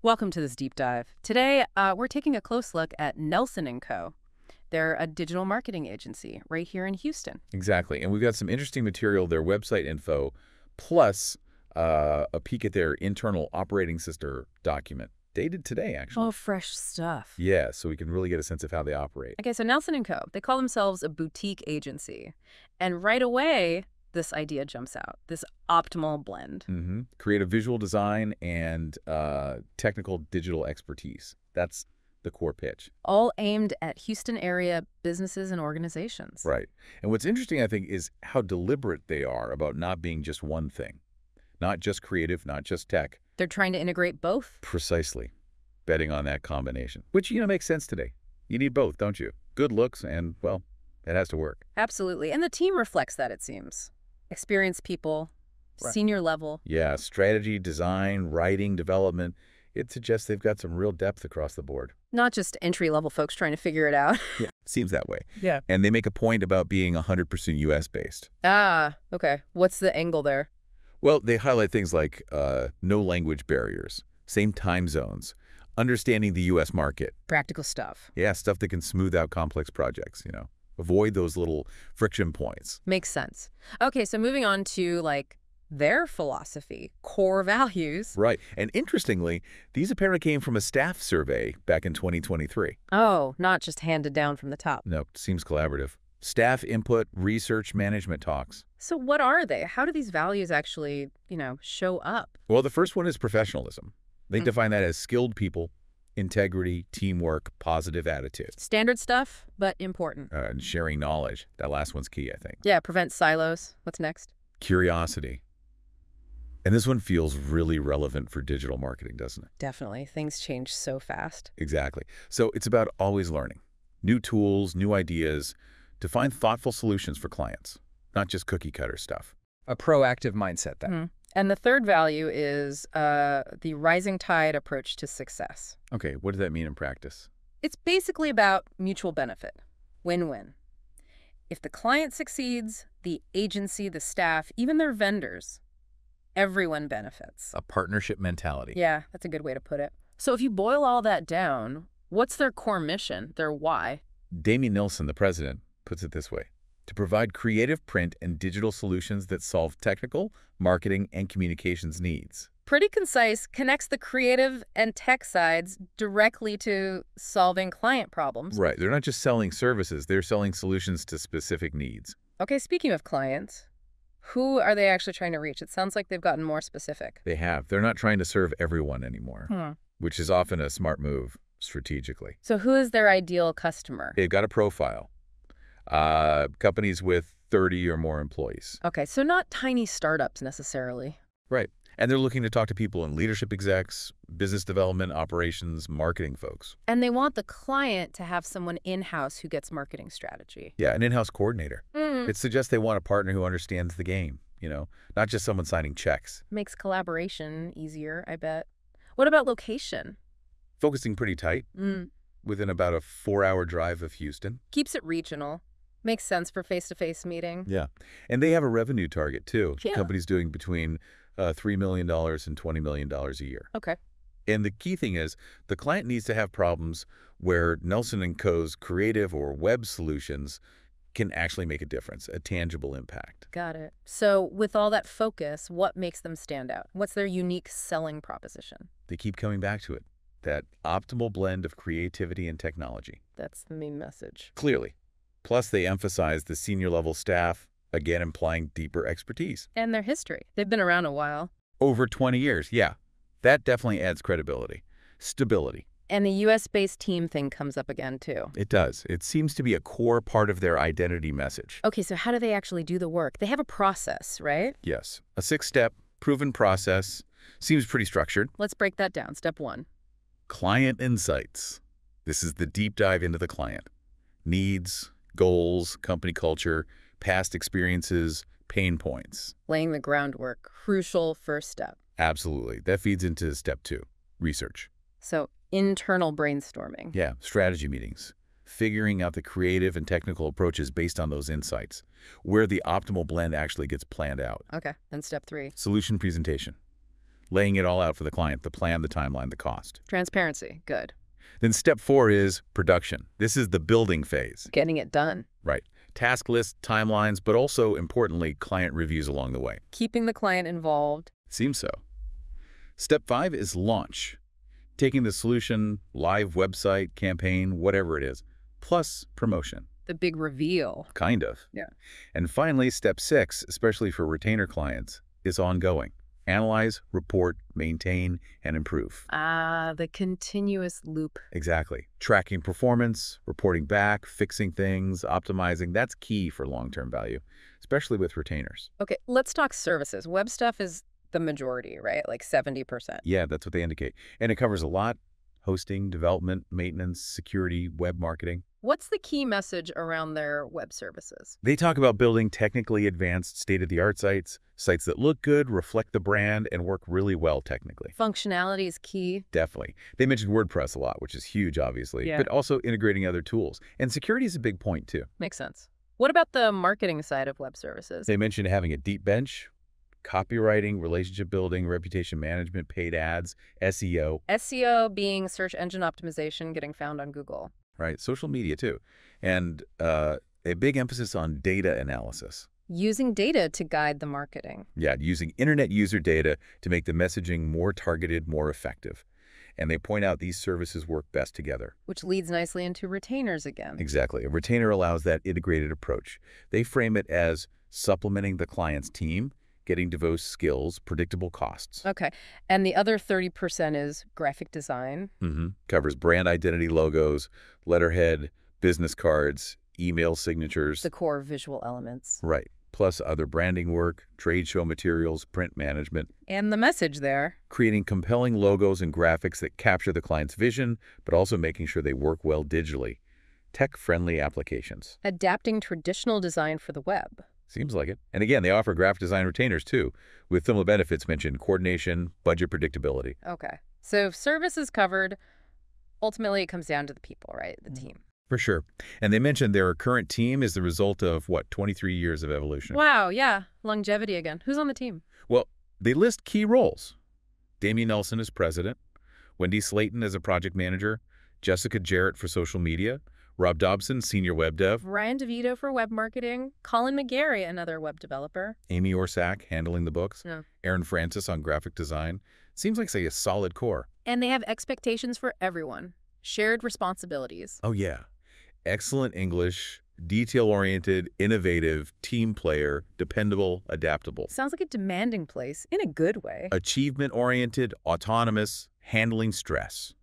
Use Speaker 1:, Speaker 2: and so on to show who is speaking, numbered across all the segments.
Speaker 1: Welcome to this deep dive. Today, we're taking a close look at Nelson & Co. They're a digital marketing agency right here in Houston.
Speaker 2: Exactly. And we've got some interesting material, their website info, plus a peek at their internal operating system document, dated today, actually.
Speaker 1: Oh, fresh stuff.
Speaker 2: Yeah, so we can really get a sense of how they operate.
Speaker 1: Okay, so Nelson & Co., they call themselves a boutique agency. And right away, this idea jumps out, this optimal blend.
Speaker 2: Creative visual design and technical digital expertise. That's the core pitch.
Speaker 1: All aimed at Houston area businesses and organizations.
Speaker 2: Right. And what's interesting, I think, is how deliberate they are about not being just one thing. Not just creative, not just tech.
Speaker 1: They're trying to integrate both?
Speaker 2: Precisely. Betting on that combination. Which, makes sense today. You need both, don't you? Good looks and, well, it has to work.
Speaker 1: Absolutely. And the team reflects that, it seems. Experienced people,
Speaker 2: Right.
Speaker 1: Senior level.
Speaker 2: Yeah, strategy, design, writing, development. It suggests they've got some real depth across the board.
Speaker 1: Not just entry-level folks trying to figure it out.
Speaker 2: Yeah, seems that way.
Speaker 1: Yeah.
Speaker 2: And they make a point about being 100% U.S.-based.
Speaker 1: Ah, okay. What's the angle there?
Speaker 2: Well, they highlight things like no language barriers, same time zones, understanding the U.S. market.
Speaker 1: Practical stuff.
Speaker 2: Yeah, stuff that can smooth out complex projects, Avoid those little friction points.
Speaker 1: Makes sense. Okay, so moving on to, their philosophy, core values.
Speaker 2: Right. And interestingly, these apparently came from a staff survey back in 2023.
Speaker 1: Oh, not just handed down from the top.
Speaker 2: No, seems collaborative. Staff input, research, management talks.
Speaker 1: So what are they? How do these values actually, show up?
Speaker 2: Well, the first one is professionalism. They define that as skilled people, integrity, teamwork, positive attitude.
Speaker 1: Standard stuff, but important.
Speaker 2: And sharing knowledge. That last one's key, I think.
Speaker 1: Yeah, prevent silos. What's next?
Speaker 2: Curiosity. And this one feels really relevant for digital marketing, doesn't it?
Speaker 1: Definitely. Things change so fast.
Speaker 2: Exactly. So it's about always learning. New tools, new ideas, to find thoughtful solutions for clients, not just cookie-cutter stuff.
Speaker 3: A proactive mindset then.
Speaker 1: And the third value is the rising tide approach to success.
Speaker 2: Okay, what does that mean in practice?
Speaker 1: It's basically about mutual benefit. Win-win. If the client succeeds, the agency, the staff, even their vendors, everyone benefits.
Speaker 2: A partnership mentality.
Speaker 1: Yeah, that's a good way to put it. So if you boil all that down, what's their core mission, their why?
Speaker 2: Damien Nilsson, the president, puts it this way: to provide creative print and digital solutions that solve technical, marketing, and communications needs.
Speaker 1: Pretty concise, connects the creative and tech sides directly to solving client problems.
Speaker 2: Right. They're not just selling services. They're selling solutions to specific needs.
Speaker 1: Okay, speaking of clients, who are they actually trying to reach? It sounds like they've gotten more specific.
Speaker 2: They have. They're not trying to serve everyone anymore, which is often a smart move strategically.
Speaker 1: So who is their ideal customer?
Speaker 2: They've got a profile. Companies with 30 or more employees.
Speaker 1: Okay, so not tiny startups necessarily.
Speaker 2: Right. And they're looking to talk to people in leadership execs, business development, operations, marketing folks.
Speaker 1: And they want the client to have someone in-house who gets marketing strategy.
Speaker 2: Yeah, an in-house coordinator. It suggests they want a partner who understands the game, not just someone signing checks.
Speaker 1: Makes collaboration easier, I bet. What about location?
Speaker 2: Focusing pretty tight, within about a 4-hour drive of Houston.
Speaker 1: Keeps it regional. Makes sense for face-to-face meeting.
Speaker 2: Yeah. And they have a revenue target, too.
Speaker 1: Yeah.
Speaker 2: Companies doing between $3 million and $20 million a year.
Speaker 1: Okay.
Speaker 2: And the key thing is the client needs to have problems where Nelson & Co.'s creative or web solutions can actually make a difference, a tangible impact.
Speaker 1: Got it. So with all that focus, what makes them stand out? What's their unique selling proposition?
Speaker 2: They keep coming back to it, that optimal blend of creativity and technology.
Speaker 1: That's the main message.
Speaker 2: Clearly. Plus, they emphasize the senior-level staff, again implying deeper expertise.
Speaker 1: And their history. They've been around a while.
Speaker 2: Over 20 years, yeah. That definitely adds credibility. Stability.
Speaker 1: And the U.S.-based team thing comes up again, too.
Speaker 2: It does. It seems to be a core part of their identity message.
Speaker 1: Okay, so how do they actually do the work? They have a process, right?
Speaker 2: Yes. A 6-step, proven process. Seems pretty structured.
Speaker 1: Let's break that down. Step 1.
Speaker 2: Client insights. This is the deep dive into the client. Needs, goals, company culture, past experiences, pain points.
Speaker 1: Laying the groundwork. Crucial first step.
Speaker 2: Absolutely. That feeds into step 2, research.
Speaker 1: So internal brainstorming.
Speaker 2: Yeah, strategy meetings. Figuring out the creative and technical approaches based on those insights, where the optimal blend actually gets planned out.
Speaker 1: Okay, then step 3.
Speaker 2: Solution presentation. laying it all out for the client, the plan, the timeline, the cost.
Speaker 1: Transparency. Good.
Speaker 2: Then step 4 is production. This is the building phase.
Speaker 1: Getting it done.
Speaker 2: Right. Task lists, timelines, but also, importantly, client reviews along the way.
Speaker 1: Keeping the client involved.
Speaker 2: Seems so. Step 5 is launch. Taking the solution, live website, campaign, whatever it is, plus promotion.
Speaker 1: The big reveal.
Speaker 2: Kind of.
Speaker 1: Yeah.
Speaker 2: And finally, step 6, especially for retainer clients, is ongoing. Analyze, report, maintain, and improve.
Speaker 1: Ah, the continuous loop.
Speaker 2: Exactly. Tracking performance, reporting back, fixing things, optimizing, that's key for long-term value, especially with retainers.
Speaker 1: Okay, let's talk services. Web stuff is the majority, right? Like 70%.
Speaker 2: Yeah, that's what they indicate. And it covers a lot: hosting, development, maintenance, security, web marketing.
Speaker 1: What's the key message around their web services?
Speaker 2: They talk about building technically advanced state-of-the-art sites, sites that look good, reflect the brand, and work really well technically.
Speaker 1: Functionality is key.
Speaker 2: Definitely. They mentioned WordPress a lot, which is huge, obviously,
Speaker 1: Yeah.
Speaker 2: but also integrating other tools. And security is a big point, too.
Speaker 1: Makes sense. What about the marketing side of web services?
Speaker 2: They mentioned having a deep bench, copywriting, relationship building, reputation management, paid ads, SEO,
Speaker 1: SEO being search engine optimization, getting found on Google.
Speaker 2: right? Social media, too. And a big emphasis on data analysis.
Speaker 1: Using data to guide the marketing.
Speaker 2: Yeah, using internet user data to make the messaging more targeted, more effective. And they point out these services work best together.
Speaker 1: Which leads nicely into retainers again.
Speaker 2: Exactly. A retainer allows that integrated approach. They frame it as supplementing the client's team, getting diverse skills, predictable costs.
Speaker 1: Okay. And the other 30% is graphic design.
Speaker 2: Covers brand identity logos, letterhead, business cards, email signatures.
Speaker 1: The core visual elements.
Speaker 2: Right. Plus other branding work, trade show materials, print management.
Speaker 1: And the message there.
Speaker 2: Creating compelling logos and graphics that capture the client's vision, but also making sure they work well digitally. Tech-friendly applications.
Speaker 1: Adapting traditional design for the web.
Speaker 2: Seems like it. And again, they offer graphic design retainers too, with similar benefits mentioned: coordination, budget predictability.
Speaker 1: Okay. So if service is covered, ultimately it comes down to the people, right? The team.
Speaker 2: For sure. And they mentioned their current team is the result of, 23 years of evolution.
Speaker 1: Wow, yeah. Longevity again. Who's on the team?
Speaker 2: Well, they list key roles. Damien Nelson as president, Wendy Slayton as a project manager, Jessica Jarrett for social media, Rob Dobson, senior web dev,
Speaker 1: Ryan DeVito for web marketing, Colin McGarry, another web developer.
Speaker 2: Amy Orsak handling the books,
Speaker 1: Yeah.
Speaker 2: Aaron Francis on graphic design. Seems like, say, a solid core.
Speaker 1: And they have expectations for everyone. Shared responsibilities.
Speaker 2: Oh, yeah. Excellent English, detail-oriented, innovative, team player, dependable, adaptable.
Speaker 1: Sounds like a demanding place in a good way.
Speaker 2: Achievement-oriented, autonomous, handling stress.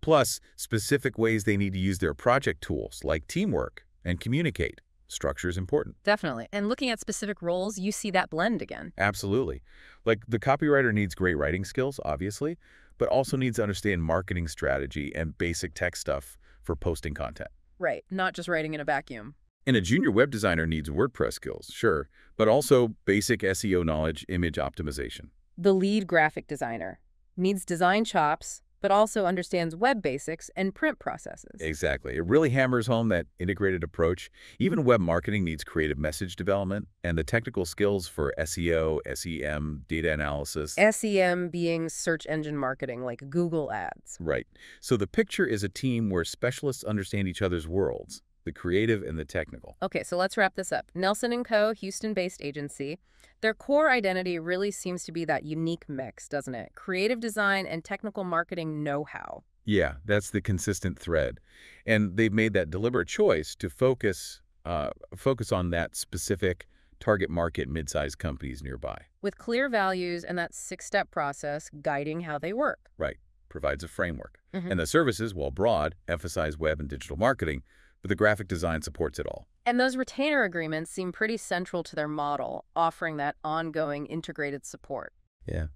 Speaker 2: Plus, specific ways they need to use their project tools, like teamwork, and communicate. Structure is important.
Speaker 1: Definitely. And looking at specific roles, you see that blend again.
Speaker 2: Absolutely. Like, the copywriter needs great writing skills, obviously, but also needs to understand marketing strategy and basic tech stuff for posting content.
Speaker 1: Right. Not just writing in a vacuum.
Speaker 2: And a junior web designer needs WordPress skills, sure, but also basic SEO knowledge, image optimization.
Speaker 1: The lead graphic designer needs design chops, but also understands web basics and print processes.
Speaker 2: Exactly. It really hammers home that integrated approach. Even web marketing needs creative message development and the technical skills for SEO, SEM, data analysis.
Speaker 1: SEM being search engine marketing, like Google Ads.
Speaker 2: Right. So the picture is a team where specialists understand each other's worlds, the creative and the technical.
Speaker 1: Okay, so let's wrap this up. Nelson & Co., Houston-based agency. Their core identity really seems to be that unique mix, doesn't it? Creative design and technical marketing know-how.
Speaker 2: Yeah, that's the consistent thread. And they've made that deliberate choice to focus on that specific target market, mid-sized companies nearby.
Speaker 1: With clear values and that 6-step process guiding how they work.
Speaker 2: Right. Provides a framework.
Speaker 1: Mhm.
Speaker 2: And the services, while broad, emphasize web and digital marketing, but the graphic design supports it all.
Speaker 1: And those retainer agreements seem pretty central to their model, offering that ongoing integrated support.
Speaker 2: Yeah.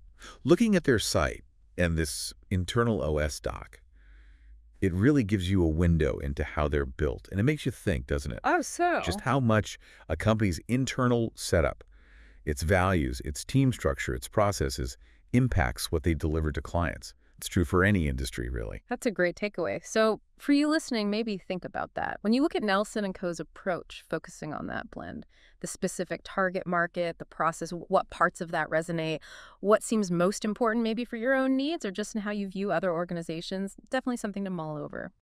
Speaker 2: Looking at their site and this internal OS doc, it really gives you a window into how they're built. And it makes you think, doesn't it?
Speaker 1: Oh, so?
Speaker 2: Just how much a company's internal setup, its values, its team structure, its processes, impacts what they deliver to clients. It's true for any industry, really.
Speaker 1: That's a great takeaway. So for you listening, maybe think about that. When you look at Nelson and Co.'s approach, focusing on that blend, the specific target market, the process, what parts of that resonate, what seems most important maybe for your own needs or just in how you view other organizations, definitely something to mull over.